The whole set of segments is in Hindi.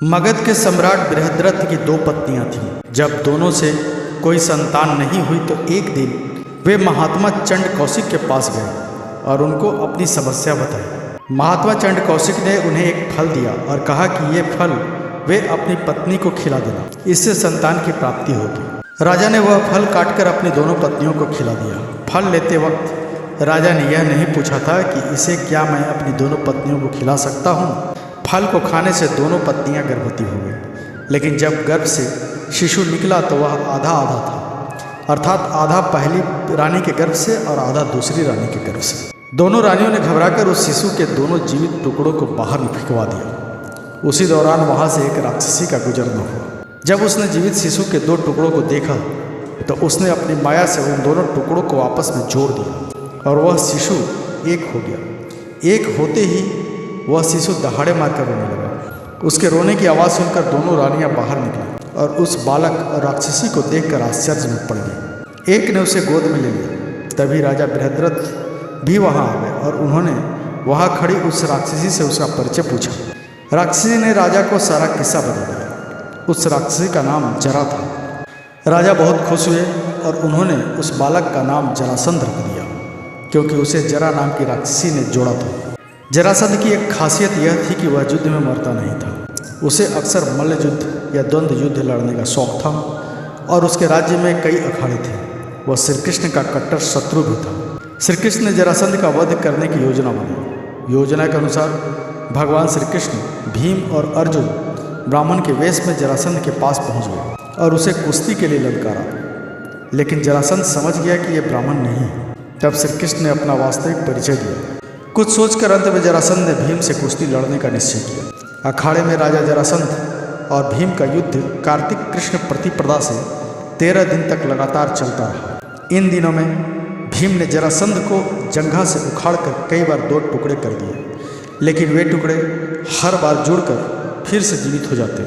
मगध के सम्राट बृहद्रथ की दो पत्नियां थीं। जब दोनों से कोई संतान नहीं हुई तो एक दिन वे महात्मा चंड कौशिक के पास गए और उनको अपनी समस्या बताई। महात्मा चंड कौशिक ने उन्हें एक फल दिया और कहा कि ये फल वे अपनी पत्नी को खिला देना, इससे संतान की प्राप्ति होगी। राजा ने वह फल काटकर अपनी दोनों पत्नियों को खिला दिया। फल लेते वक्त राजा ने यह नहीं पूछा था कि इसे क्या मैं अपनी दोनों पत्नियों को खिला सकता हूँ। फल को खाने से दोनों पत्नियां गर्भवती हो गई, लेकिन जब गर्भ से शिशु निकला तो वह आधा आधा था, अर्थात आधा पहली रानी के गर्भ से और आधा दूसरी रानी के गर्भ से। दोनों रानियों ने घबराकर उस शिशु के दोनों जीवित टुकड़ों को बाहर फेंकवा दिया। उसी दौरान वहां से एक राक्षसी का गुजरना हुआ। जब उसने जीवित शिशु के दो टुकड़ों को देखा तो उसने अपनी माया से उन दोनों टुकड़ों को आपस में जोड़ दिया और वह शिशु एक हो गया। एक होते ही वह शिशु दहाड़े मारकर रोने लगा। उसके रोने की आवाज़ सुनकर दोनों रानियां बाहर निकली और उस बालक और राक्षसी को देखकर आश्चर्य में पड़ गई। एक ने उसे गोद में ले लिया। तभी राजा बृहद्रथ भी वहां आ गए और उन्होंने वहां खड़ी उस राक्षसी से उसका परिचय पूछा। राक्षसी ने राजा को सारा किस्सा बता दिया। उस राक्षसी का नाम जरा था। राजा बहुत खुश हुए और उन्होंने उस बालक का नाम जरासंध रख दिया, क्योंकि उसे जरा नाम की राक्षसी ने जोड़ा था। जरासंध की एक खासियत यह थी कि वह युद्ध में मरता नहीं था। उसे अक्सर मल्ल युद्ध या द्वंद्व युद्ध लड़ने का शौक था और उसके राज्य में कई अखाड़े थे। वह श्री कृष्ण का कट्टर शत्रु भी था। श्री कृष्ण ने जरासंध का वध करने की योजना बनाई। योजना के अनुसार भगवान श्री कृष्ण, भीम और अर्जुन ब्राह्मण के वेश में जरासंध के पास पहुंच गए और उसे कुश्ती के लिए ललकारा, लेकिन जरासंध समझ गया कि यह ब्राह्मण नहीं है। तब श्री कृष्ण ने अपना वास्तविक परिचय दिया। कुछ सोचकर अंत में जरासंध ने भीम से कुश्ती लड़ने का निश्चय किया। अखाड़े में राजा जरासंध और भीम का युद्ध कार्तिक कृष्ण प्रतिपदा से 13 दिन तक लगातार चलता रहा। इन दिनों में भीम ने जरासंध को जंघा से उखाड़कर कई बार 2 टुकड़े कर दिए, लेकिन वे टुकड़े हर बार जुड़कर फिर से जीवित हो जाते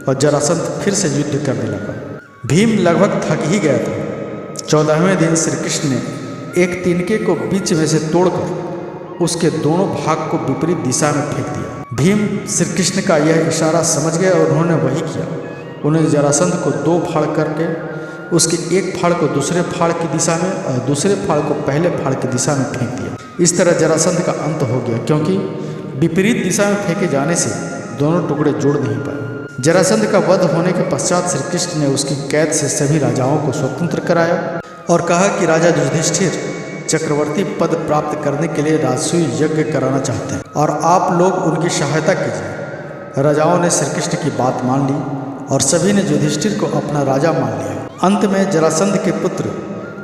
और जरासंध फिर से युद्ध करने लगा। भीम लगभग थक ही गया था। 14वें दिन श्री कृष्ण ने एक तिनके को बीच में से तोड़कर उसके दोनों भाग को विपरीत दिशा में फेंक दिया। भीम श्री कृष्ण का यह इशारा समझ गए और उन्होंने वही किया। उन्होंने जरासंध को 2 फाड़ करके उसके एक फाड़ को दूसरे फाड़ की दिशा में और दूसरे फाड़ को पहले फाड़ की दिशा में फेंक दिया। इस तरह जरासंध का अंत हो गया, क्योंकि विपरीत दिशा में फेंके जाने से दोनों टुकड़े जोड़ नहीं पाए। जरासंध का वध होने के पश्चात श्री कृष्ण ने उसकी कैद से सभी राजाओं को स्वतंत्र कराया और कहा कि राजा युधिष्ठिर चक्रवर्ती पद प्राप्त करने के लिए राजसूय यज्ञ कराना चाहते हैं और आप लोग उनकी सहायता कीजिए। राजाओं ने श्री कृष्ण की बात मान ली और सभी ने युधिष्ठिर को अपना राजा मान लिया। अंत में जरासंध के पुत्र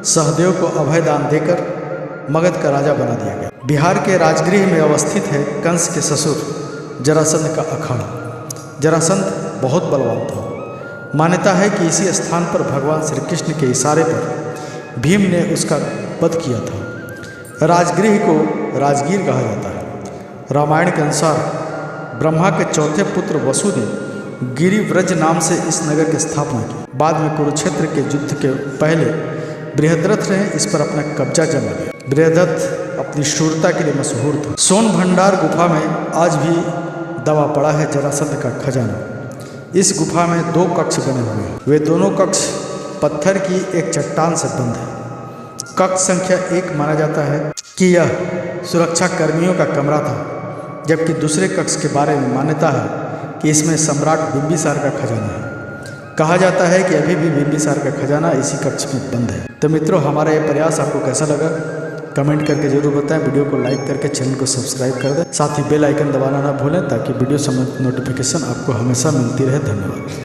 सहदेव को अभय दान देकर मगध का राजा बना दिया गया। बिहार के राजगृह में अवस्थित है कंस के ससुर जरासंध का अखाड़ा। जरासंध बहुत बलवान था। मान्यता है कि इसी स्थान पर भगवान श्री कृष्ण के इशारे पर भीम ने उसका वध किया था। राजगृह को राजगीर कहा जाता है। रामायण के अनुसार ब्रह्मा के चौथे पुत्र वसु ने गिरिव्रज नाम से इस नगर की स्थापना की। बाद में कुरुक्षेत्र के युद्ध के पहले बृहद्रथ ने इस पर अपना कब्जा जमा लिया। बृहद्रथ अपनी शूरता के लिए मशहूर था। सोन भंडार गुफा में आज भी दबा पड़ा है जरासंध का खजाना। इस गुफा में 2 कक्ष बने हुए हैं। वे दोनों कक्ष पत्थर की एक चट्टान से बंद है। कक्ष संख्या 1 माना जाता है कि यह सुरक्षा कर्मियों का कमरा था, जबकि दूसरे कक्ष के बारे में मान्यता है कि इसमें सम्राट बिंबिसार का खजाना है। कहा जाता है कि अभी भी बिंबिसार का खजाना इसी कक्ष में बंद है। तो मित्रों, हमारा ये प्रयास आपको कैसा लगा कमेंट करके जरूर बताएं। वीडियो को लाइक करके चैनल को सब्सक्राइब कर दें। साथ ही बेल आइकन दबाना ना भूलें ताकि वीडियो संबंधित नोटिफिकेशन आपको हमेशा मिलती रहे। धन्यवाद।